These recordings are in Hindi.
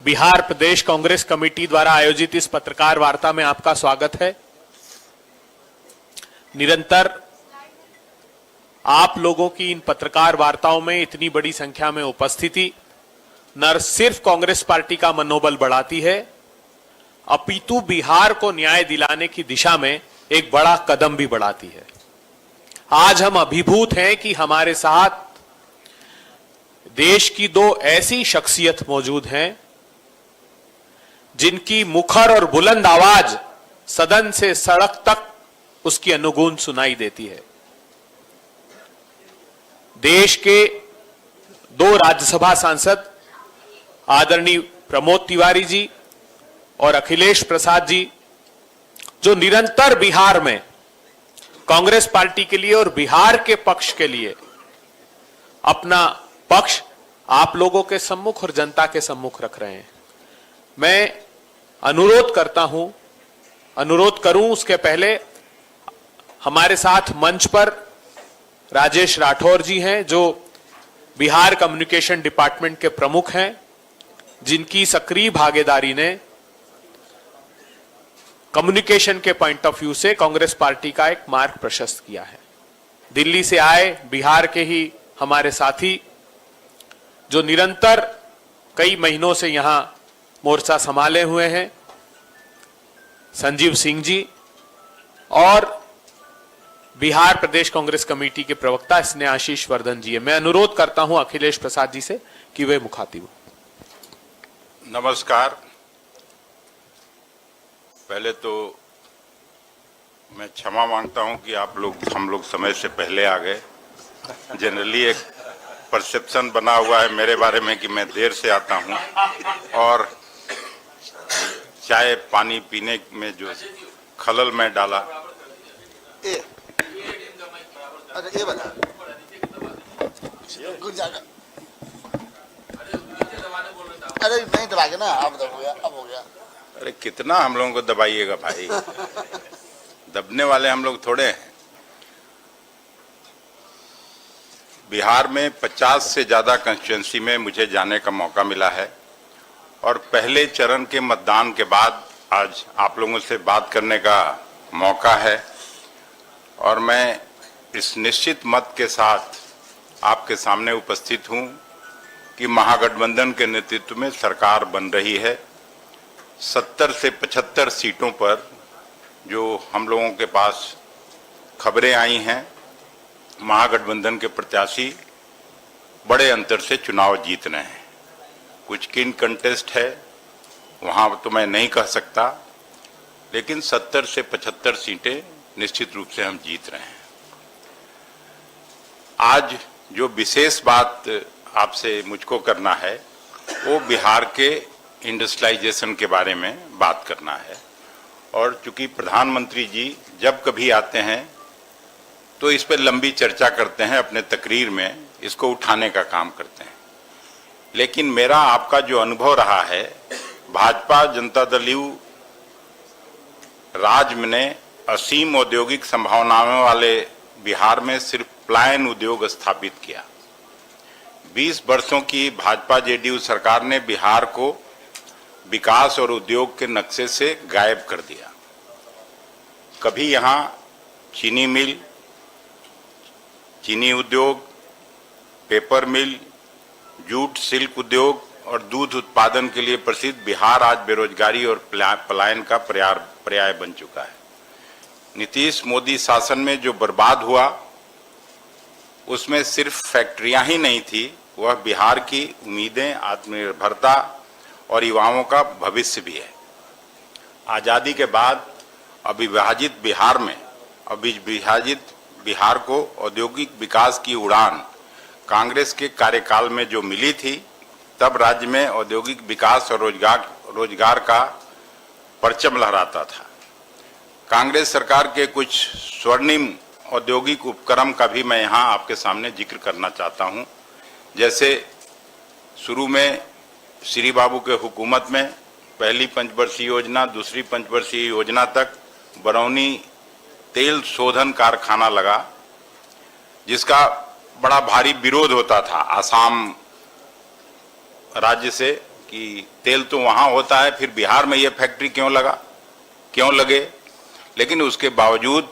बिहार प्रदेश कांग्रेस कमेटी द्वारा आयोजित इस पत्रकार वार्ता में आपका स्वागत है। निरंतर आप लोगों की इन पत्रकार वार्ताओं में इतनी बड़ी संख्या में उपस्थिति न सिर्फ कांग्रेस पार्टी का मनोबल बढ़ाती है, अपितु बिहार को न्याय दिलाने की दिशा में एक बड़ा कदम भी बढ़ाती है। आज हम अभिभूत हैं कि हमारे साथ देश की दो ऐसी शख्सियत मौजूद हैं जिनकी मुखर और बुलंद आवाज सदन से सड़क तक उसकी अनुगूंज सुनाई देती है। देश के दो राज्यसभा सांसद आदरणीय प्रमोद तिवारी जी और अखिलेश प्रसाद जी, जो निरंतर बिहार में कांग्रेस पार्टी के लिए और बिहार के पक्ष के लिए अपना पक्ष आप लोगों के सम्मुख और जनता के सम्मुख रख रहे हैं। मैं अनुरोध करूं उसके पहले हमारे साथ मंच पर राजेश राठौर जी हैं, जो बिहार कम्युनिकेशन डिपार्टमेंट के प्रमुख हैं, जिनकी सक्रिय भागीदारी ने कम्युनिकेशन के पॉइंट ऑफ व्यू से कांग्रेस पार्टी का एक मार्ग प्रशस्त किया है। दिल्ली से आए बिहार के ही हमारे साथी जो निरंतर कई महीनों से यहां मोर्चा संभाले हुए हैं, संजीव सिंह जी, और बिहार प्रदेश कांग्रेस कमेटी के प्रवक्ता स्नेहाशीष वर्धन जी है। मैं अनुरोध करता हूं अखिलेश प्रसाद जी से कि वे मुखातिब हो। नमस्कार। पहले तो मैं क्षमा मांगता हूं कि हम लोग समय से पहले आ गए। जनरली एक परसेप्शन बना हुआ है मेरे बारे में कि मैं देर से आता हूं, और चाय पानी पीने में जो खलल मैं डाला। अरे ये बता अरे नहीं दबा के ना, अब हो गया। अरे कितना हम लोगों को दबाइएगा भाई, दबने वाले हम लोग थोड़े हैं। बिहार में 50 से ज़्यादा कंस्टिट्यूंसी में मुझे जाने का मौका मिला है, और पहले चरण के मतदान के बाद आज आप लोगों से बात करने का मौका है, और मैं इस निश्चित मत के साथ आपके सामने उपस्थित हूं कि महागठबंधन के नेतृत्व में सरकार बन रही है। 70 से 75 सीटों पर जो हम लोगों के पास खबरें आई हैं, महागठबंधन के प्रत्याशी बड़े अंतर से चुनाव जीत रहे हैं। कुछ किन कंटेस्ट है वहां तो मैं नहीं कह सकता, लेकिन 70 से 75 सीटें निश्चित रूप से हम जीत रहे हैं। आज जो विशेष बात आपसे मुझको करना है वो बिहार के इंडस्ट्रियलाइजेशन के बारे में बात करना है, और चूंकि प्रधानमंत्री जी जब कभी आते हैं तो इस पर लंबी चर्चा करते हैं, अपने तकरीर में इसको उठाने का काम करते हैं। लेकिन मेरा आपका जो अनुभव रहा है, भाजपा जनता दल राज में असीम औद्योगिक संभावनाओं वाले बिहार में सिर्फ पलायन उद्योग स्थापित किया। 20 वर्षों की भाजपा जेडीयू सरकार ने बिहार को विकास और उद्योग के नक्शे से गायब कर दिया। कभी यहाँ चीनी मिल, चीनी उद्योग, पेपर मिल, जूट सिल्क उद्योग और दूध उत्पादन के लिए प्रसिद्ध बिहार आज बेरोजगारी और पलायन का पर्याय बन चुका है। नीतीश मोदी शासन में जो बर्बाद हुआ उसमें सिर्फ फैक्ट्रियां ही नहीं थी, वह बिहार की उम्मीदें, आत्मनिर्भरता और युवाओं का भविष्य भी है। आज़ादी के बाद अविभाजित बिहार में अविभाजित बिहार को औद्योगिक विकास की उड़ान कांग्रेस के कार्यकाल में जो मिली थी, तब राज्य में औद्योगिक विकास और रोजगार का परचम लहराता था। कांग्रेस सरकार के कुछ स्वर्णिम औद्योगिक उपक्रम का भी मैं यहाँ आपके सामने जिक्र करना चाहता हूँ। जैसे शुरू में श्री बाबू के हुकूमत में पहली पंचवर्षीय योजना, दूसरी पंचवर्षीय योजना तक बरौनी तेल शोधन कारखाना लगा, जिसका बड़ा भारी विरोध होता था। आसाम राज्य से कि तेल तो वहां होता है, फिर बिहार में ये फैक्ट्री क्यों लगे। लेकिन उसके बावजूद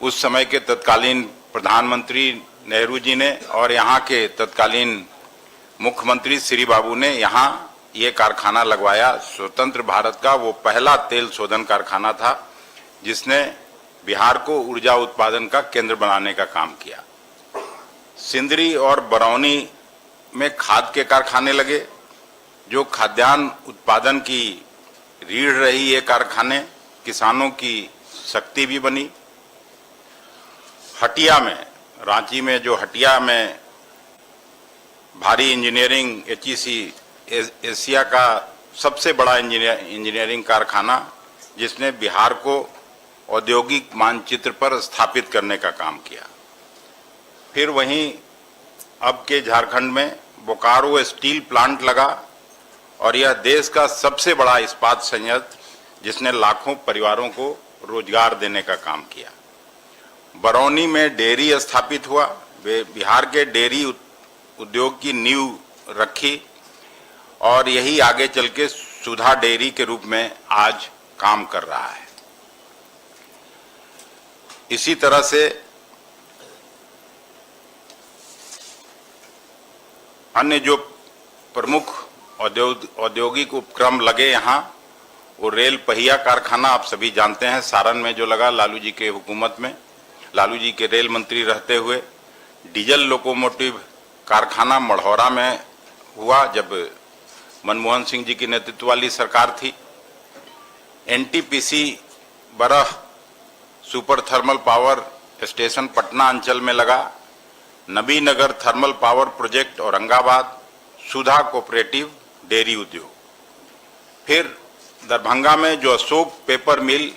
उस समय के तत्कालीन प्रधानमंत्री नेहरू जी ने और यहाँ के तत्कालीन मुख्यमंत्री श्री बाबू ने यहाँ ये कारखाना लगवाया। स्वतंत्र भारत का वो पहला तेल शोधन कारखाना था जिसने बिहार को ऊर्जा उत्पादन का केंद्र बनाने का काम किया। सिंदरी और बरौनी में खाद के कारखाने लगे, जो खाद्यान्न उत्पादन की रीढ़ रही। ये कारखाने किसानों की शक्ति भी बनी। हटिया में, रांची में जो हटिया में भारी इंजीनियरिंग HEC एशिया का सबसे बड़ा इंजीनियरिंग कारखाना, जिसने बिहार को औद्योगिक मानचित्र पर स्थापित करने का काम किया। फिर वहीं अब के झारखंड में बोकारो स्टील प्लांट लगा और यह देश का सबसे बड़ा इस्पात संयंत्र, जिसने लाखों परिवारों को रोजगार देने का काम किया। बरौनी में डेयरी स्थापित हुआ, बिहार के डेयरी उद्योग की नींव रखी और यही आगे चल के सुधा डेयरी के रूप में आज काम कर रहा है। इसी तरह से अन्य जो प्रमुख औद्योगिक उपक्रम लगे यहाँ, वो रेल पहिया कारखाना आप सभी जानते हैं, सारण में जो लगा लालू जी के हुकूमत में, लालू जी के रेल मंत्री रहते हुए। डीजल लोकोमोटिव कारखाना मढ़ौरा में हुआ जब मनमोहन सिंह जी की नेतृत्व वाली सरकार थी। NTPC Barh super thermal power station Patna अंचल में लगा। Nabinagar thermal power project Aurangabad, Sudha cooperative dairy उद्योग। फिर दरभंगा में जो अशोक पेपर मिल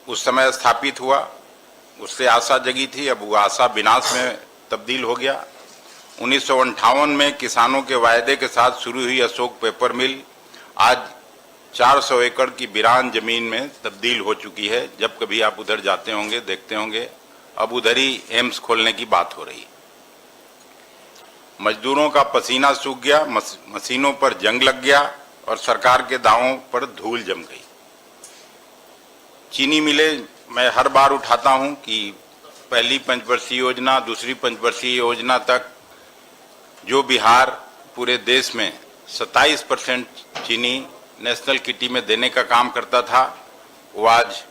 उस समय स्थापित हुआ, उससे आशा जगी थी, अब वो आशा विनाश में तब्दील हो गया। 1958 में किसानों के वायदे के साथ शुरू हुई अशोक पेपर मिल आज 400 एकड़ की वीरान जमीन में तब्दील हो चुकी है। जब कभी आप उधर जाते होंगे, देखते होंगे, अब उधर ही एम्स खोलने की बात हो रही है। मजदूरों का पसीना सूख गया, मशीनों पर जंग लग गया और सरकार के दावों पर धूल जम गई। चीनी मिलें मैं हर बार उठाता हूं कि पहली पंचवर्षीय योजना, दूसरी पंचवर्षीय योजना तक जो बिहार पूरे देश में 27% चीनी नेशनल किटी में देने का काम करता था, वो आज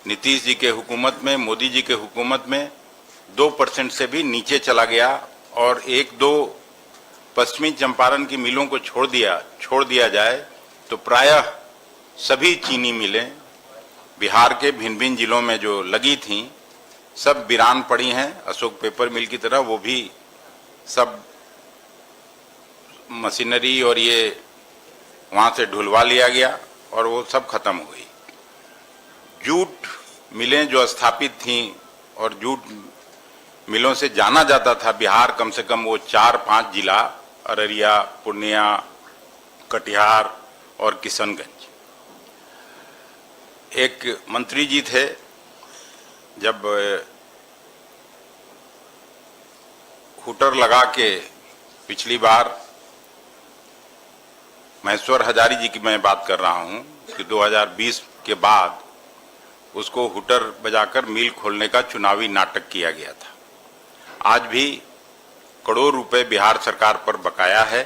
नीतीश जी के हुकूमत में, मोदी जी के हुकूमत में 2% से भी नीचे चला गया और 1-2 पश्चिमी चंपारण की मिलों को छोड़ दिया जाए तो प्रायः सभी चीनी मिलें बिहार के भिन्न भिन्न जिलों में जो लगी थीं सब वीरान पड़ी हैं। अशोक पेपर मिल की तरह वो भी सब मशीनरी और ये वहाँ से ढुलवा लिया गया और वो सब खत्म हो गई। जूट मिलें जो स्थापित थीं और जूट मिलों से जाना जाता था बिहार, कम से कम वो 4-5 जिला, अररिया, पूर्णिया, कटिहार और किशनगंज। एक मंत्री जी थे, जब हुटर लगा के पिछली बार महेश्वर हजारी जी की मैं बात कर रहा हूं कि 2020 के बाद उसको हुटर बजाकर मिल खोलने का चुनावी नाटक किया गया था। आज भी करोड़ रुपए बिहार सरकार पर बकाया है,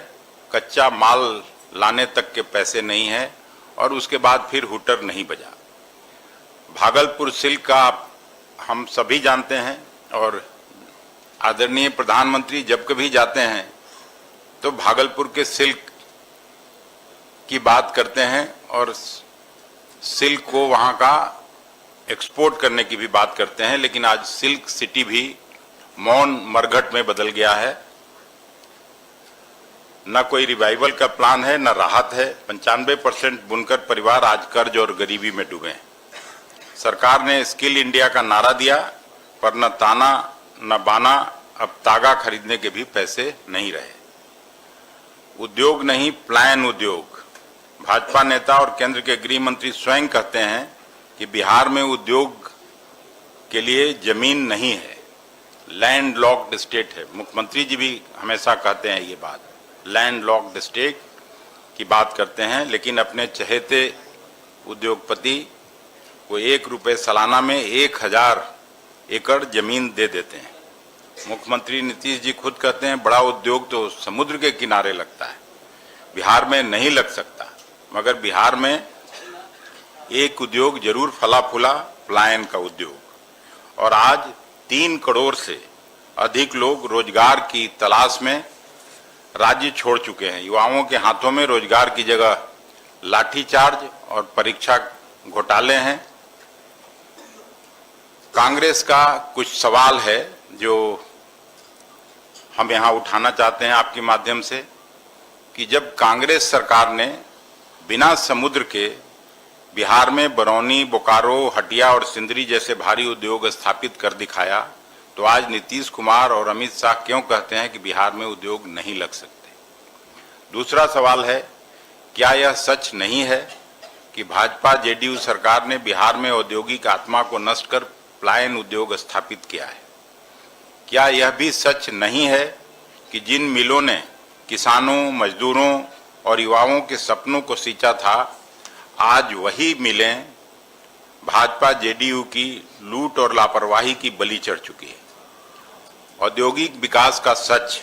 कच्चा माल लाने तक के पैसे नहीं है और उसके बाद फिर हुटर नहीं बजा। भागलपुर सिल्क का हम सभी जानते हैं और आदरणीय प्रधानमंत्री जब कभी जाते हैं तो भागलपुर के सिल्क की बात करते हैं और सिल्क को वहाँ का एक्सपोर्ट करने की भी बात करते हैं। लेकिन आज सिल्क सिटी भी मौन मरघट में बदल गया है। न कोई रिवाइवल का प्लान है, न राहत है। 95% बुनकर परिवार आज कर्ज और गरीबी में डूबे हैं। सरकार ने स्किल इंडिया का नारा दिया पर न ताना न बाना, अब तागा खरीदने के भी पैसे नहीं रहे। उद्योग नहीं, प्लान उद्योग। भाजपा नेता और केंद्र के गृह मंत्री स्वयं कहते हैं कि बिहार में उद्योग के लिए जमीन नहीं है, लैंड लॉक्ड स्टेट है। मुख्यमंत्री जी भी हमेशा कहते हैं ये बात। लैंडलॉक्ड स्टेट की बात करते हैं, लेकिन अपने चहेते उद्योगपति को 1 रुपये सालाना में 1000 एकड़ जमीन दे देते हैं। मुख्यमंत्री नीतीश जी खुद कहते हैं बड़ा उद्योग तो समुद्र के किनारे लगता है, बिहार में नहीं लग सकता, मगर बिहार में एक उद्योग जरूर फला फूला, पलायन का उद्योग, और आज 3 करोड़ से अधिक लोग रोजगार की तलाश में राज्य छोड़ चुके हैं। युवाओं के हाथों में रोजगार की जगह लाठीचार्ज और परीक्षा घोटाले हैं। कांग्रेस का कुछ सवाल है जो हम यहां उठाना चाहते हैं आपके माध्यम से, कि जब कांग्रेस सरकार ने बिना समुद्र के बिहार में बरौनी, बोकारो, हटिया और सिंदरी जैसे भारी उद्योग स्थापित कर दिखाया, तो आज नीतीश कुमार और अमित शाह क्यों कहते हैं कि बिहार में उद्योग नहीं लग सकते? दूसरा सवाल है, क्या यह सच नहीं है कि भाजपा जेडीयू सरकार ने बिहार में औद्योगिक आत्मा को नष्ट कर पलायन उद्योग स्थापित किया है? क्या यह भी सच नहीं है कि जिन मिलों ने किसानों, मजदूरों और युवाओं के सपनों को सींचा था, आज वही मिलें भाजपा जेडीयू की लूट और लापरवाही की बलि चढ़ चुकी है? औद्योगिक विकास का सच,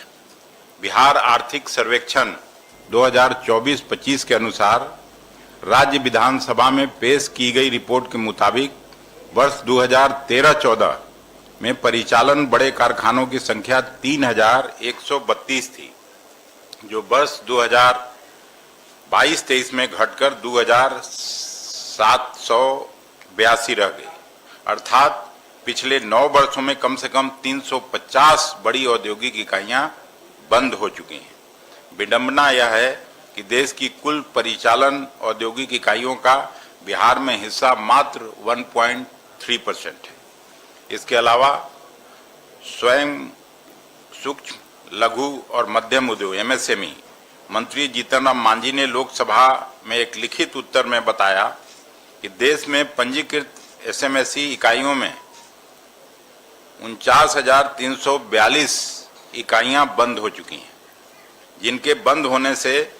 बिहार आर्थिक सर्वेक्षण 2024-25 के अनुसार राज्य विधानसभा में पेश की गई रिपोर्ट के मुताबिक वर्ष 2013-14 में परिचालन बड़े कारखानों की संख्या 3132 थी, जो वर्ष 2022-23 में घटकर 2782 रह गई। अर्थात पिछले 9 वर्षों में कम से कम 350 बड़ी औद्योगिक इकाइयां बंद हो चुकी हैं। विडंबना यह है कि देश की कुल परिचालन औद्योगिक इकाइयों का बिहार में हिस्सा मात्र 1.3% है। इसके अलावा स्वयं सूक्ष्म, लघु और मध्यम उद्योग MSME मंत्री जीतन राम मांझी ने लोकसभा में एक लिखित उत्तर में बताया कि देश में पंजीकृत SMSE इकाइयों में 49,342 इकाइयां बंद हो चुकी हैं, जिनके बंद होने से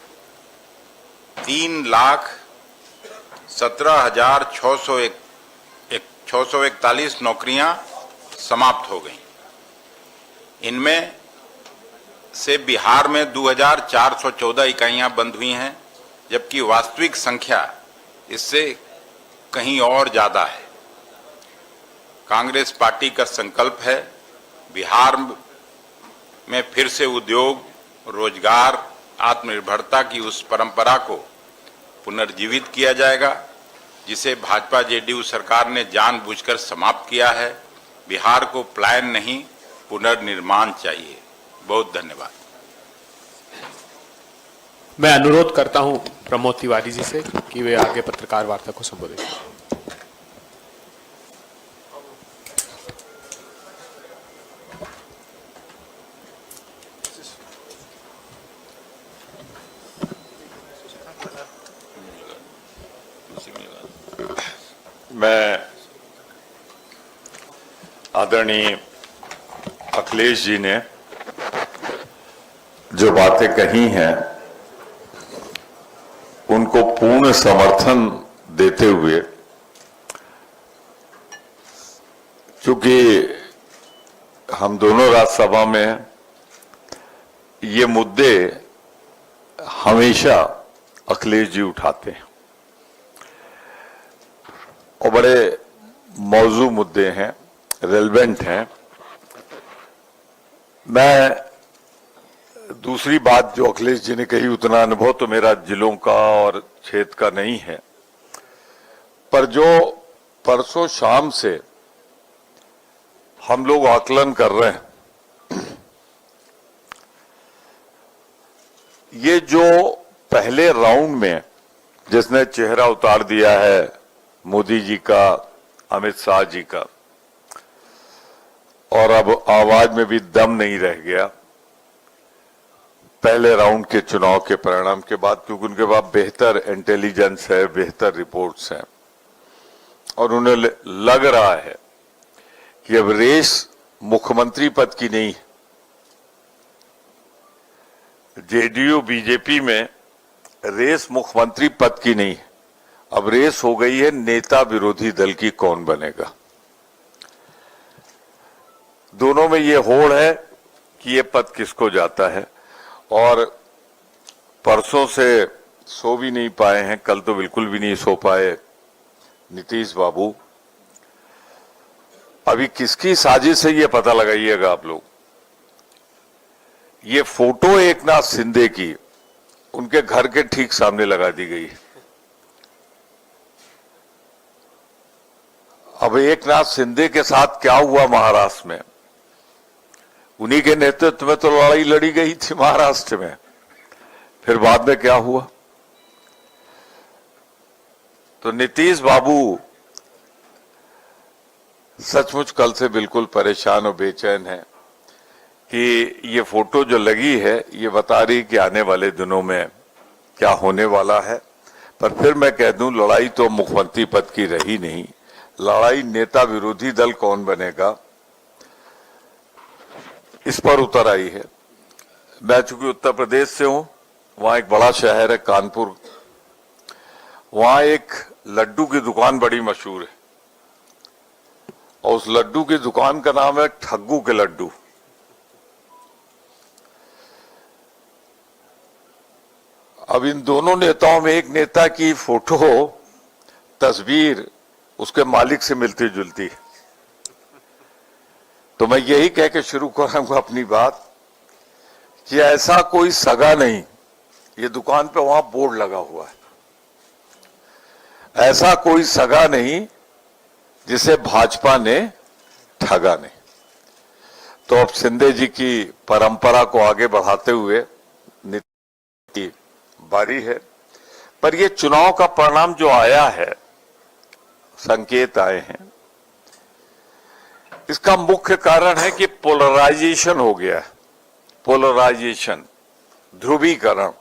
3,17,641 नौकरियां समाप्त हो गईं। इनमें से बिहार में 2,414 इकाइयां बंद हुई हैं, जबकि वास्तविक संख्या इससे कहीं और ज्यादा है। कांग्रेस पार्टी का संकल्प है बिहार में फिर से उद्योग, रोजगार, आत्मनिर्भरता की उस परंपरा को पुनर्जीवित किया जाएगा जिसे भाजपा जेडीयू सरकार ने जानबूझकर समाप्त किया है। बिहार को पलायन नहीं, पुनर्निर्माण चाहिए। बहुत धन्यवाद। मैं अनुरोध करता हूं प्रमोद तिवारी जी से कि वे आगे पत्रकार वार्ता को संबोधित करें। मैं आदरणीय अखिलेश जी ने जो बातें कही हैं उनको पूर्ण समर्थन देते हुए, क्योंकि हम दोनों राज्यसभा में ये मुद्दे हमेशा अखिलेश जी उठाते हैं और बड़े मौजू मुद्दे हैं, रेलेवेंट हैं। मैं दूसरी बात जो अखिलेश जी ने कही, उतना अनुभव तो मेरा जिलों का और क्षेत्र का नहीं है, पर जो परसों शाम से हम लोग आकलन कर रहे हैं, ये जो पहले राउंड में जिसने चेहरा उतार दिया है मोदी जी का, अमित शाह जी का, और अब आवाज में भी दम नहीं रह गया पहले राउंड के चुनाव के परिणाम के बाद, क्योंकि उनके पास बेहतर इंटेलिजेंस है, बेहतर रिपोर्ट्स हैं और उन्हें लग रहा है कि अब रेस मुख्यमंत्री पद की नहीं, जेडीयू बीजेपी में रेस मुख्यमंत्री पद की नहीं है, अब रेस हो गई है नेता विरोधी दल की, कौन बनेगा। दोनों में ये होड़ है कि ये पद किसको जाता है। और परसों से सो भी नहीं पाए हैं, कल तो बिल्कुल भी नहीं सो पाए नीतीश बाबू। अभी किसकी साजिश है ये पता लगाइएगा आप लोग। ये फोटो एकनाथ शिंदे की उनके घर के ठीक सामने लगा दी गई है। अब एकनाथ शिंदे के साथ क्या हुआ महाराष्ट्र में, उन्हीं के नेतृत्व में तो लड़ाई लड़ी गई थी महाराष्ट्र में, फिर बाद में क्या हुआ। तो नीतीश बाबू सचमुच कल से बिल्कुल परेशान और बेचैन है कि ये फोटो जो लगी है ये बता रही कि आने वाले दिनों में क्या होने वाला है। पर फिर मैं कह दूं, लड़ाई तो मुख्यमंत्री पद की रही नहीं, लड़ाई नेता विरोधी दल कौन बनेगा इस पर उतर आई है। मैं चूंकि उत्तर प्रदेश से हूं, वहां एक बड़ा शहर है कानपुर, वहां एक लड्डू की दुकान बड़ी मशहूर है और उस लड्डू की दुकान का नाम है ठग्गू के लड्डू। अब इन दोनों नेताओं में एक नेता की फोटो तस्वीर उसके मालिक से मिलती जुलती है। तो मैं यही कह के शुरू करूंगा अपनी बात कि ऐसा कोई सगा नहीं, ये दुकान पे वहां बोर्ड लगा हुआ है, ऐसा कोई सगा नहीं जिसे भाजपा ने ठगा नहीं। तो अब शिंदे जी की परंपरा को आगे बढ़ाते हुए नीति बारी है। पर ये चुनाव का परिणाम जो आया है, संकेत आए हैं, इसका मुख्य कारण है कि पोलराइजेशन हो गया है। पोलराइजेशन, ध्रुवीकरण,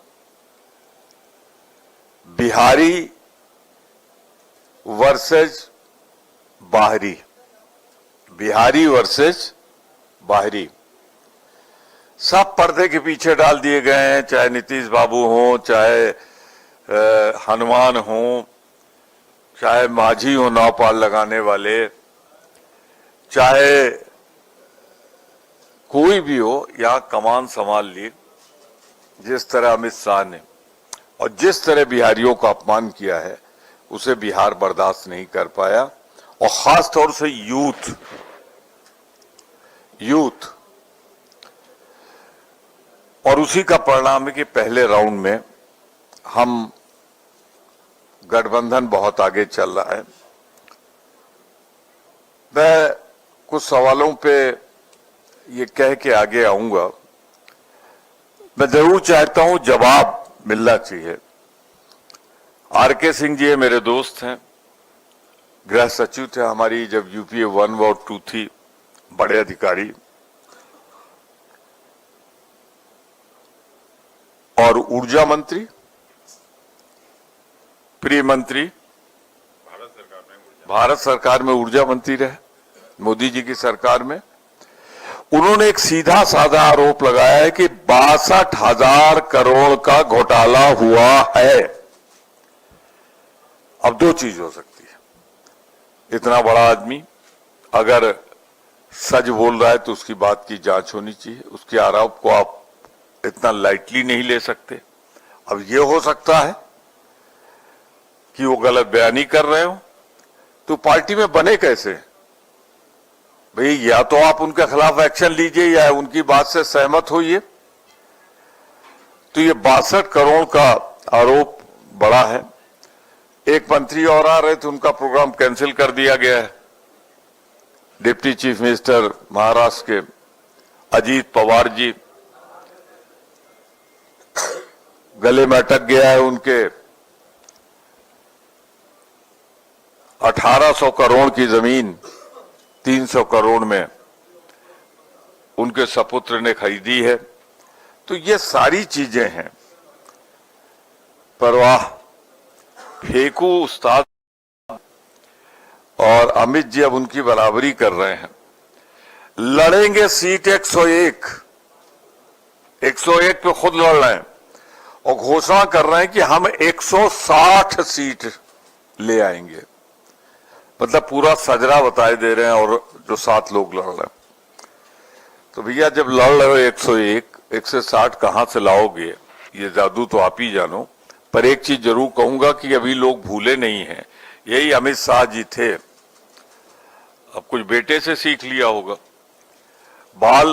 बिहारी वर्सेस बाहरी, बिहारी वर्सेस बाहरी, सब पर्दे के पीछे डाल दिए गए हैं। चाहे नीतीश बाबू हो, चाहे हनुमान हो, चाहे माझी हो नाव पार लगाने वाले, चाहे कोई भी हो, यहां कमान संभाल ली जिस तरह अमित शाह ने, और जिस तरह बिहारियों का अपमान किया है उसे बिहार बर्दाश्त नहीं कर पाया। और खास तौर से यूथ और उसी का परिणाम है कि पहले राउंड में हम गठबंधन बहुत आगे चल रहा है। मैं कुछ सवालों पे ये कह के आगे आऊंगा, मैं जरूर चाहता हूं जवाब मिलना चाहिए। आरके सिंह जी मेरे दोस्त हैं, गृह सचिव थे हमारी जब यूपीए 1 और 2 थी, बड़े अधिकारी, और ऊर्जा मंत्री, प्रिय मंत्री, भारत सरकार में ऊर्जा मंत्री रहे मोदी जी की सरकार में। उन्होंने एक सीधा साधा आरोप लगाया है कि 62,000 करोड़ का घोटाला हुआ है। अब दो चीज हो सकती है, इतना बड़ा आदमी अगर सच बोल रहा है तो उसकी बात की जांच होनी चाहिए, उसके आरोप को आप इतना लाइटली नहीं ले सकते। अब यह हो सकता है कि वो गलत बयानी कर रहे हो, तो पार्टी में बने कैसे भाई? या तो आप उनके खिलाफ एक्शन लीजिए या उनकी बात से सहमत होइए। तो ये 62 करोड़ का आरोप बड़ा है। एक मंत्री और आ रहे थे, उनका प्रोग्राम कैंसिल कर दिया गया है। डिप्टी चीफ मिनिस्टर महाराष्ट्र के अजीत पवार जी, गले में अटक गया है उनके 1800 करोड़ की जमीन 300 करोड़ में उनके सपुत्र ने खरीदी है। तो ये सारी चीजें हैं। परवाह फेंकू उस्ताद और अमित जी अब उनकी बराबरी कर रहे हैं। लड़ेंगे सीट 101, 101 पे खुद लड़ रहे हैं और घोषणा कर रहे हैं कि हम 160 सीट ले आएंगे। मतलब पूरा सजरा बताए दे रहे हैं और जो 7 लोग लड़ रहे हैं। तो भैया जब लड़ रहे हो 101, 160 कहां से लाओगे? ये जादू तो आप ही जानो। पर एक चीज जरूर कहूंगा कि अभी लोग भूले नहीं हैं, यही अमित शाह जी थे। अब कुछ बेटे से सीख लिया होगा। बाल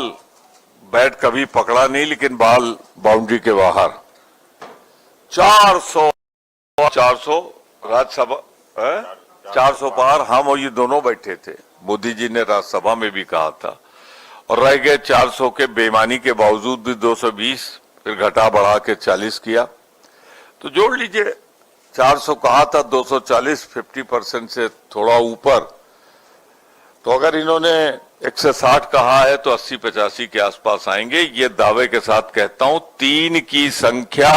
बैट कभी पकड़ा नहीं, लेकिन बाल बाउंड्री के बाहर 400 राज्यसभा 400 पार हम और ये दोनों बैठे थे। मोदी जी ने राज्यसभा में भी कहा था और रह गए 400 के। बेईमानी के बावजूद भी 220, फिर घटा बढ़ा के 40 किया। तो जोड़ लीजिए, 400 कहा था, 240, 50% से थोड़ा ऊपर। तो अगर इन्होंने 160 कहा है तो 80-85 के आसपास आएंगे। ये दावे के साथ कहता हूं 3 की संख्या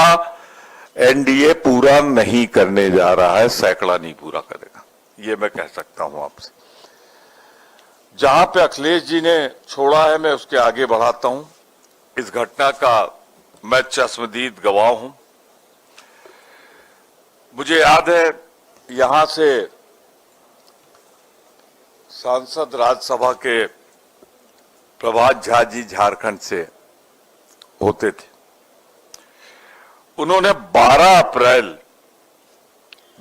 एनडीए पूरा नहीं करने जा रहा है, सैकड़ा नहीं पूरा करेगा, ये मैं कह सकता हूं आपसे। जहां पे अखिलेश जी ने छोड़ा है मैं उसके आगे बढ़ाता हूं। इस घटना का मैं चश्मदीद गवाह हूं। मुझे याद है यहां से सांसद राज्यसभा के प्रभात झा जी झारखंड से होते थे। उन्होंने 12 अप्रैल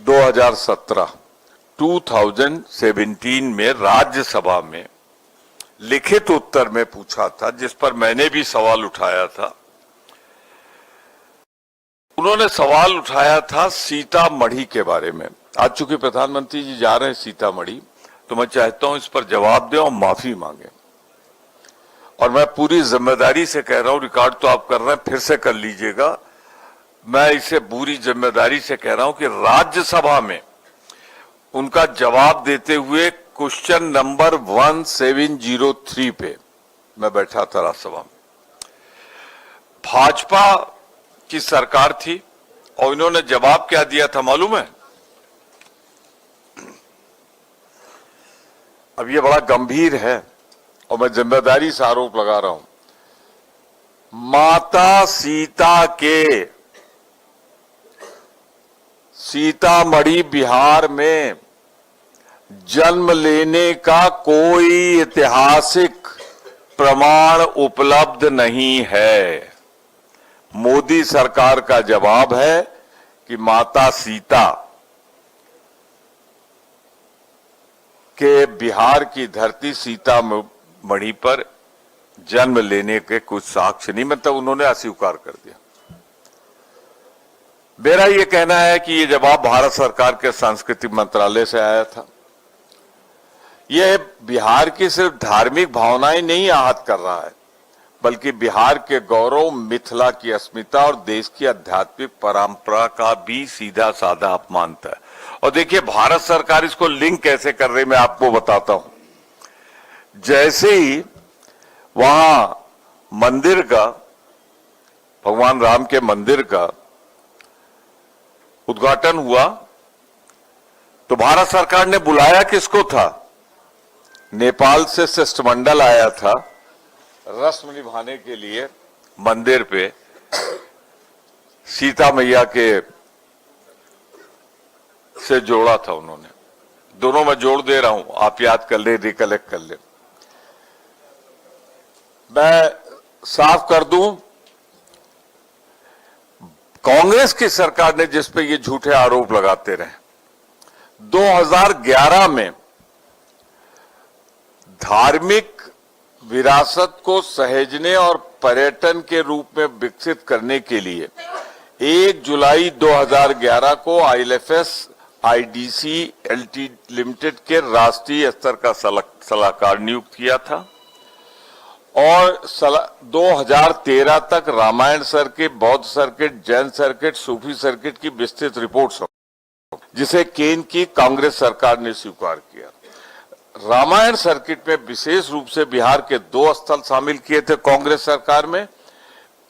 2017 में राज्यसभा में लिखित उत्तर में पूछा था, जिस पर मैंने भी सवाल उठाया था। उन्होंने सवाल उठाया था सीतामढ़ी के बारे में। आज चूंकि प्रधानमंत्री जी जा रहे हैं सीतामढ़ी, तो मैं चाहता हूं इस पर जवाब दें और माफी मांगे। और मैं पूरी जिम्मेदारी से कह रहा हूं, रिकॉर्ड तो आप कर रहे हैं, फिर से कर लीजिएगा। मैं इसे पूरी जिम्मेदारी से कह रहा हूं कि राज्यसभा में उनका जवाब देते हुए क्वेश्चन नंबर 1703 पे मैं बैठा था राज्यसभा में। भाजपा की सरकार थी और इन्होंने जवाब क्या दिया था मालूम है? अब ये बड़ा गंभीर है और मैं जिम्मेदारी से आरोप लगा रहा हूं। माता सीता के सीतामढ़ी बिहार में जन्म लेने का कोई ऐतिहासिक प्रमाण उपलब्ध नहीं है। मोदी सरकार का जवाब है कि माता सीता के बिहार की धरती सीतामढ़ी पर जन्म लेने के कुछ साक्ष्य नहीं, मतलब उन्होंने अस्वीकार कर दिया। मेरा यह कहना है कि यह जवाब भारत सरकार के सांस्कृतिक मंत्रालय से आया था। यह बिहार की सिर्फ धार्मिक भावनाएं नहीं आहत कर रहा है, बल्कि बिहार के गौरव, मिथिला की अस्मिता और देश की आध्यात्मिक परंपरा का भी सीधा साधा अपमान था। और देखिए भारत सरकार इसको लिंक कैसे कर रही, मैं आपको बताता हूं। जैसे ही वहां मंदिर का, भगवान राम के मंदिर का उद्घाटन हुआ, तो भारत सरकार ने बुलाया किसको था? नेपाल से शिष्टमंडल आया था रस्म निभाने के लिए मंदिर पे सीता मैया के से जोड़ा था उन्होंने। दोनों मैं जोड़ दे रहा हूं, आप याद कर ले, रिकलेक्ट कर ले। मैं साफ कर दूं, कांग्रेस की सरकार ने जिस पे ये झूठे आरोप लगाते रहे, 2011 में धार्मिक विरासत को सहेजने और पर्यटन के रूप में विकसित करने के लिए 1 जुलाई 2011 को आईएलएफएस आईडीसी एलटी लिमिटेड के राष्ट्रीय स्तर का सलाहकार नियुक्त किया था और 2013 तक रामायण सर्किट, बौद्ध सर्किट, जैन सर्किट, सूफी सर्किट की विस्तृत रिपोर्ट, जिसे केंद्र की कांग्रेस सरकार ने स्वीकार किया। रामायण सर्किट में विशेष रूप से बिहार के 2 स्थल शामिल किए थे कांग्रेस सरकार में,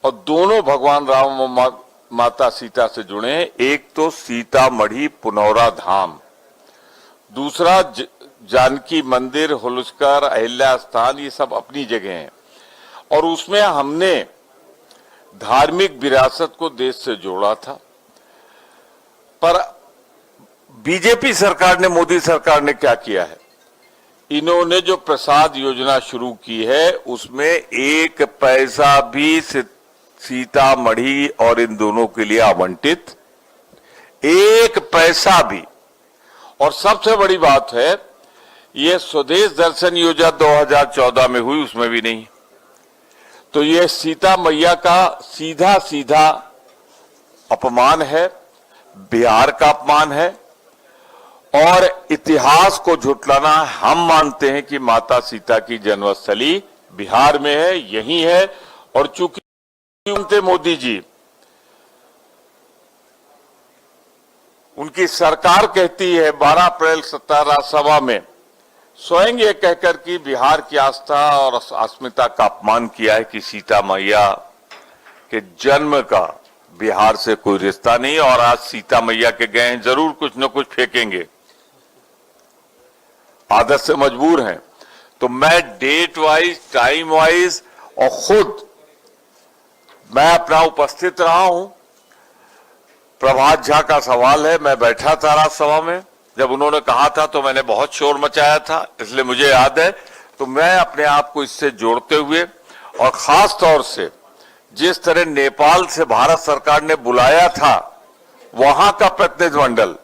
और दोनों भगवान राम और माता सीता से जुड़े हैं। एक तो सीतामढ़ी पुनौरा धाम, दूसरा जानकी मंदिर, होलकर, अहिल्या स्थान, ये सब अपनी जगह हैं। और उसमें हमने धार्मिक विरासत को देश से जोड़ा था। पर बीजेपी सरकार ने, मोदी सरकार ने क्या किया है, इन्होंने जो प्रसाद योजना शुरू की है उसमें एक पैसा भी सीतामढ़ी और इन दोनों के लिए आवंटित, एक पैसा भी। और सबसे बड़ी बात है, ये स्वदेश दर्शन योजना 2014 में हुई, उसमें भी नहीं। तो ये सीता मैया का सीधा सीधा अपमान है, बिहार का अपमान है और इतिहास को झुटलाना। हम मानते हैं कि माता सीता की जन्मस्थली बिहार में है, यही है। और चूंकि मोदी जी, उनकी सरकार कहती है 12 अप्रैल 17 राज्यसभा में स्वयं ये कहकर कि बिहार की आस्था और अस्मिता का अपमान किया है कि सीता मैया के जन्म का बिहार से कोई रिश्ता नहीं। और आज सीता मैया के गए हैं, जरूर कुछ न कुछ फेंकेंगे, आदत से मजबूर हैं। तो मैं डेट वाइज, टाइम वाइज और खुद मैं अपना उपस्थित रहा हूं। प्रभात झा का सवाल है, मैं बैठा था राज्यसभा में, जब उन्होंने कहा था तो मैंने बहुत शोर मचाया था, इसलिए मुझे याद है। तो मैं अपने आप को इससे जोड़ते हुए और खास तौर से जिस तरह नेपाल से भारत सरकार ने बुलाया था वहां का प्रतिनिधिमंडल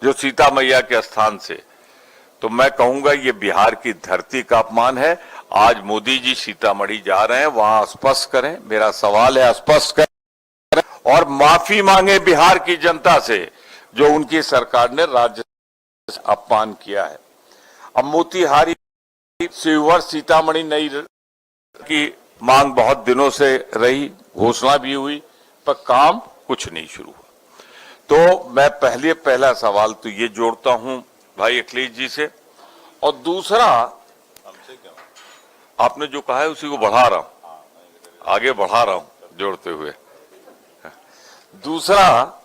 जो सीता मैया के स्थान से, तो मैं कहूंगा ये बिहार की धरती का अपमान है। आज मोदी जी सीतामढ़ी जा रहे हैं, वहां स्पष्ट करें, मेरा सवाल है स्पष्ट करें और माफी मांगे बिहार की जनता से जो उनकी सरकार ने राज्य अपमान किया है। अब मोतिहारी, शिवहर, सीतामढ़ी नई की मांग बहुत दिनों से रही, घोषणा भी हुई, पर काम कुछ नहीं शुरू हुआ। तो मैं पहला सवाल तो ये जोड़ता हूं भाई अखिलेश जी से, और दूसरा आपने जो कहा है उसी को बढ़ा रहा हूं, आगे बढ़ा रहा हूं जोड़ते हुए। दूसरा,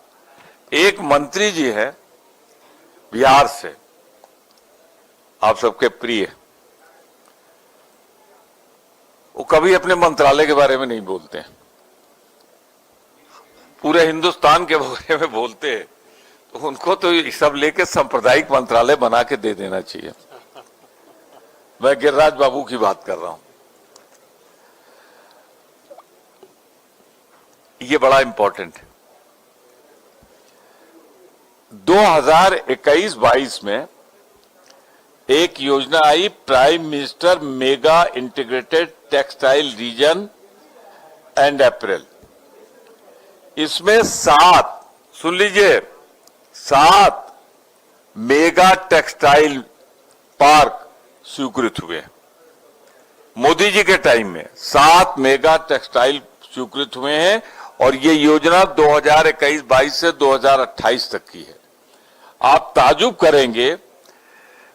एक मंत्री जी है बिहार से, आप सबके प्रिय, वो कभी अपने मंत्रालय के बारे में नहीं बोलते हैं, पूरे हिंदुस्तान के बारे में बोलते हैं। तो उनको तो ये सब लेके सांप्रदायिक मंत्रालय बना के दे देना चाहिए। मैं गिरिराज बाबू की बात कर रहा हूं। ये बड़ा इंपॉर्टेंट है। 2021-22 में एक योजना आई, prime minister mega integrated textile region and apparel. इसमें 7, सुन लीजिए, 7 मेगा टेक्सटाइल पार्क स्वीकृत हुए। मोदी जी के टाइम में 7 मेगा टेक्सटाइल स्वीकृत हुए हैं और ये योजना 2021-22 से 2028 तक की है। आप ताजुब करेंगे,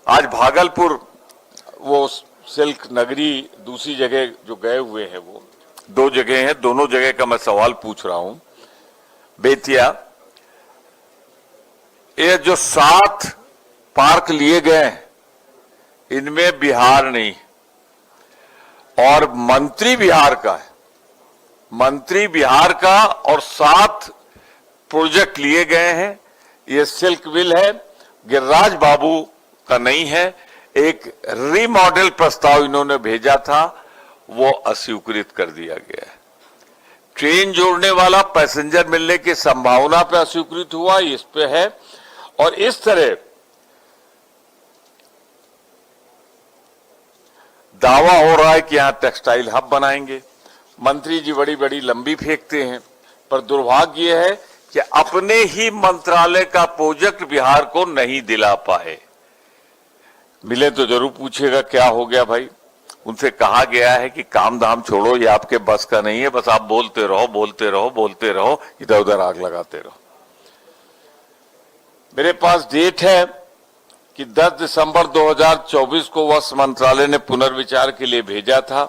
आज भागलपुर, वो सिल्क नगरी, दूसरी जगह जो गए हुए हैं, वो 2 जगह हैं, दोनों जगह का मैं सवाल पूछ रहा हूं। बेतिया, ये जो 7 पार्क लिए गए हैं, इनमें बिहार नहीं, और मंत्री बिहार का है, मंत्री बिहार का, और 7 प्रोजेक्ट लिए गए हैं। ये सिल्क विल है, गिरिराज बाबू का नहीं है। एक रीमॉडल प्रस्ताव इन्होंने भेजा था, वो अस्वीकृत कर दिया गया है। ट्रेन जोड़ने वाला, पैसेंजर मिलने की संभावना पे अस्वीकृत हुआ, इस पे है। और इस तरह दावा हो रहा है कि यहां टेक्सटाइल हब बनाएंगे। मंत्री जी बड़ी बड़ी लंबी फेंकते हैं, पर दुर्भाग्य है कि अपने ही मंत्रालय का प्रोजेक्ट बिहार को नहीं दिला पाए। मिले तो जरूर पूछेगा क्या हो गया भाई। उनसे कहा गया है कि काम धाम छोड़ो, ये आपके बस का नहीं है, बस आप बोलते रहो, बोलते रहो, बोलते रहो, इधर उधर आग लगाते रहो। मेरे पास डेट है कि 10 दिसंबर 2024 को वस्त्र मंत्रालय ने पुनर्विचार के लिए भेजा था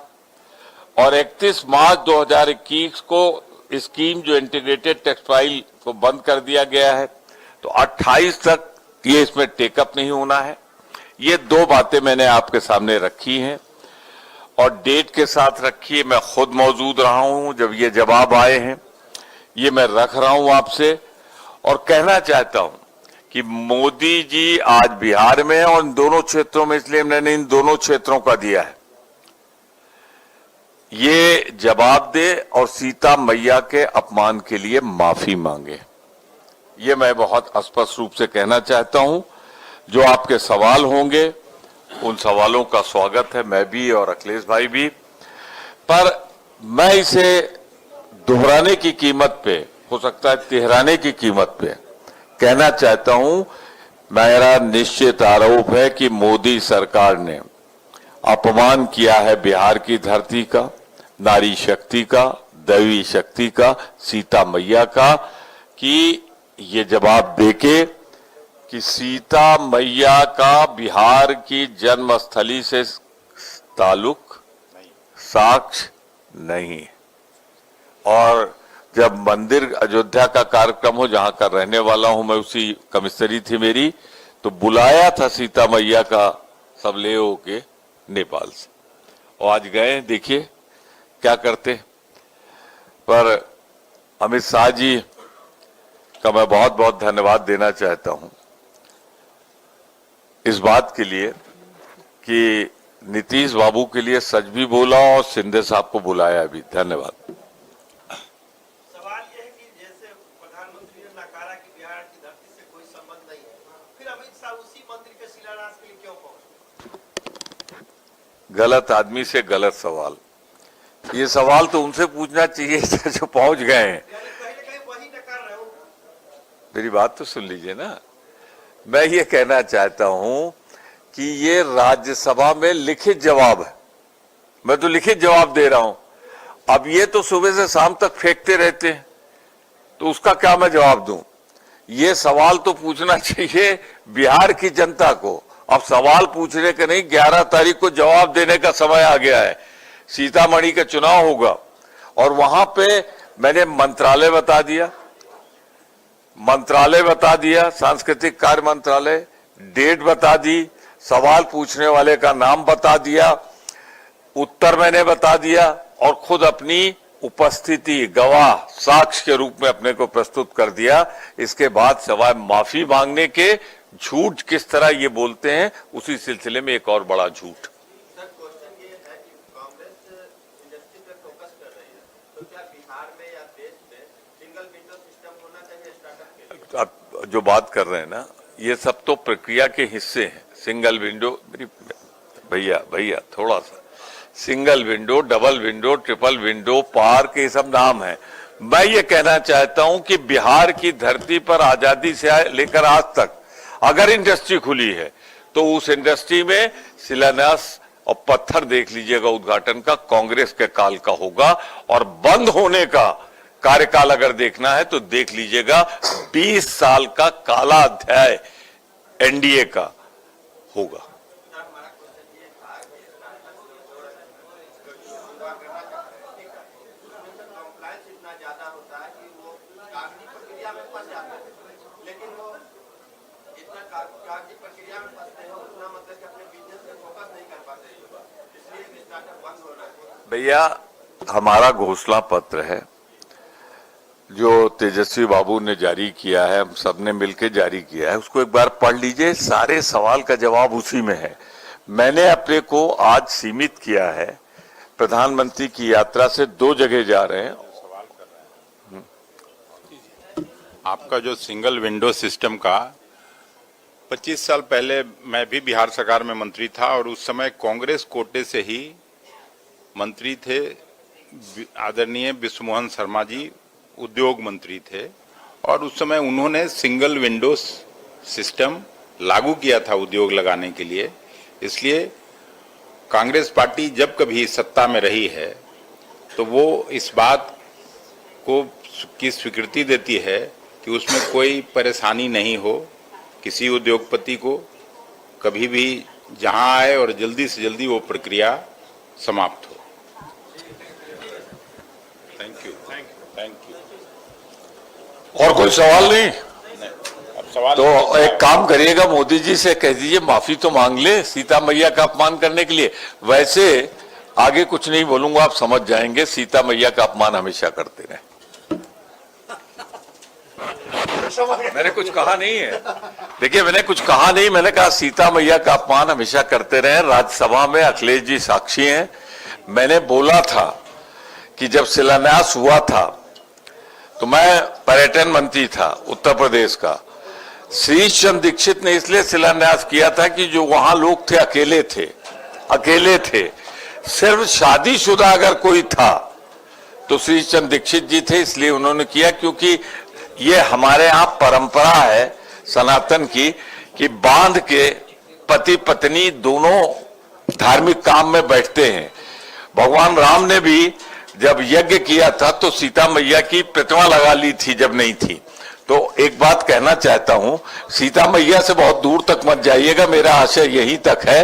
और 31 मार्च 2021 को स्कीम जो इंटीग्रेटेड टेक्सटाइल को बंद कर दिया गया है। तो 28 तक ये इसमें टेकअप नहीं होना है। ये 2 बातें मैंने आपके सामने रखी हैं और डेट के साथ रखिए। मैं खुद मौजूद रहा हूं जब ये जवाब आए हैं, ये मैं रख रहा हूं आपसे और कहना चाहता हूं कि मोदी जी आज बिहार में हैं और इन दोनों क्षेत्रों में, इसलिए मैंने इन दोनों क्षेत्रों का दिया है, ये जवाब दे और सीता मैया के अपमान के लिए माफी मांगे। ये मैं बहुत स्पष्ट रूप से कहना चाहता हूं। जो आपके सवाल होंगे उन सवालों का स्वागत है, मैं भी और अखिलेश भाई भी, पर मैं इसे दोहराने की कीमत पे, हो सकता है तिहराने की कीमत पे कहना चाहता हूं, मेरा निश्चित आरोप है कि मोदी सरकार ने अपमान किया है बिहार की धरती का, नारी शक्ति का, दैवी शक्ति का, सीता मैया का, कि ये जवाब देके कि सीता मैया का बिहार की जन्मस्थली से ताल्लुक साक्ष्य नहीं। और जब मंदिर अयोध्या का कार्यक्रम हो, जहां का रहने वाला हूं मैं, उसी कमिश्नरी थी मेरी, तो बुलाया था सीता मैया का सब ले होके नेपाल से, और आज गए, देखिए क्या करते। पर अमित शाह जी का मैं बहुत बहुत धन्यवाद देना चाहता हूं इस बात के लिए कि नीतीश बाबू के लिए सच भी बोला और शिंदे साहब को बुलाया भी। धन्यवाद। सवाल यह है कि जैसे प्रधानमंत्री ने नकारा कि बिहार की धरती से कोई संबंध नहीं है, फिर अमित शाह उसी मंदिर के शिलान्यास के लिए क्यों पहुंचे? गलत आदमी से गलत सवाल। ये सवाल तो उनसे पूछना चाहिए जो पहुंच गए हैं। कहीं ना कहीं वही नकार रहे हो। मेरी बात तो सुन लीजिए ना। मैं ये कहना चाहता हूं कि ये राज्यसभा में लिखित जवाब है, मैं तो लिखित जवाब दे रहा हूं। अब ये तो सुबह से शाम तक फेंकते रहते हैं, तो उसका क्या मैं जवाब दूं? ये सवाल तो पूछना चाहिए बिहार की जनता को। अब सवाल पूछने का नहीं, 11 तारीख को जवाब देने का समय आ गया है। सीतामढ़ी का चुनाव होगा और वहां पे मैंने मंत्रालय बता दिया, सांस्कृतिक कार्य मंत्रालय, डेट बता दी, सवाल पूछने वाले का नाम बता दिया, उत्तर मैंने बता दिया और खुद अपनी उपस्थिति गवाह साक्ष्य के रूप में अपने को प्रस्तुत कर दिया। इसके बाद सवाल माफी मांगने के झूठ किस तरह ये बोलते हैं, उसी सिलसिले में एक और बड़ा झूठ। सर, क्वेश्चन ये है कि कांग्रेस इंडस्ट्री पे फोकस कर रही है, तो क्या बिहार में या देश में सिंगल विंडो सिस्टम होना चाहिए स्टार्टअप के लिए? आप जो बात कर रहे हैं ना, ये सब तो प्रक्रिया के हिस्से हैं। सिंगल विंडो, मेरी भैया थोड़ा सा, single window, double window, triple window, park, ये सब नाम है। मैं ये कहना चाहता हूं कि बिहार की धरती पर आजादी से लेकर आज तक अगर इंडस्ट्री खुली है तो उस इंडस्ट्री में शिलान्यास और पत्थर देख लीजिएगा उद्घाटन का कांग्रेस के काल का होगा, और बंद होने का कार्यकाल अगर देखना है तो देख लीजिएगा 20 साल का काला अध्याय एनडीए का होगा। भैया, हमारा घोषणा पत्र है जो तेजस्वी बाबू ने जारी किया है, हम सबने मिलकर जारी किया है, उसको एक बार पढ़ लीजिए। सारे सवाल का जवाब उसी में है। मैंने अपने को आज सीमित किया है, प्रधानमंत्री की यात्रा से 2 जगह जा रहे हैं। आपका जो सिंगल विंडो सिस्टम का 25 साल पहले मैं भी बिहार सरकार में मंत्री था और उस समय कांग्रेस कोटे से ही मंत्री थे आदरणीय विश्वमोहन शर्मा जी, उद्योग मंत्री थे, और उस समय उन्होंने सिंगल विंडो सिस्टम लागू किया था उद्योग लगाने के लिए। इसलिए कांग्रेस पार्टी जब कभी सत्ता में रही है तो वो इस बात को की स्वीकृति देती है कि उसमें कोई परेशानी नहीं हो, किसी उद्योगपति को कभी भी जहां आए और जल्दी से जल्दी वो प्रक्रिया समाप्त हो। Thank you. और कोई सवाल नहीं? अब सवाल तो एक काम करिएगा, मोदी जी से कह दीजिए माफी तो मांग ले सीता मैया का अपमान करने के लिए। वैसे आगे कुछ नहीं बोलूंगा, आप समझ जाएंगे। सीता मैया का अपमान हमेशा करते रहे। मैंने कुछ कहा नहीं है, देखिए मैंने कुछ कहा नहीं, मैंने कहा सीता मैया का अपमान हमेशा करते रहे। राज्यसभा में अखिलेश जी साक्षी हैं, मैंने बोला था कि जब शिलान्यास हुआ था तो मैं पर्यटन मंत्री था उत्तर प्रदेश का। श्रीश चंद्र दीक्षित ने इसलिए शिलान्यास किया था कि जो वहां लोग थे अकेले थे। सिर्फ शादीशुदा अगर कोई था तो श्रीश चंद्र दीक्षित जी थे, इसलिए उन्होंने किया। क्योंकि ये हमारे यहाँ परंपरा है सनातन की कि बांध के पति पत्नी दोनों धार्मिक काम में बैठते हैं। भगवान राम ने भी जब यज्ञ किया था तो सीता मैया की प्रतिमा लगा ली थी जब नहीं थी। तो एक बात कहना चाहता हूं, सीता मैया से बहुत दूर तक मत जाइएगा, मेरा आशय यहीं तक है।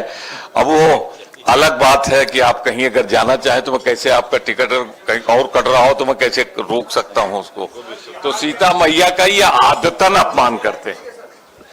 अब वो अलग बात है कि आप कहीं अगर जाना चाहें तो मैं कैसे, आपका टिकट कहीं और कट रहा हो तो मैं कैसे रोक सकता हूं उसको। तो सीता मैया का ये आदतन अपमान करते हैं।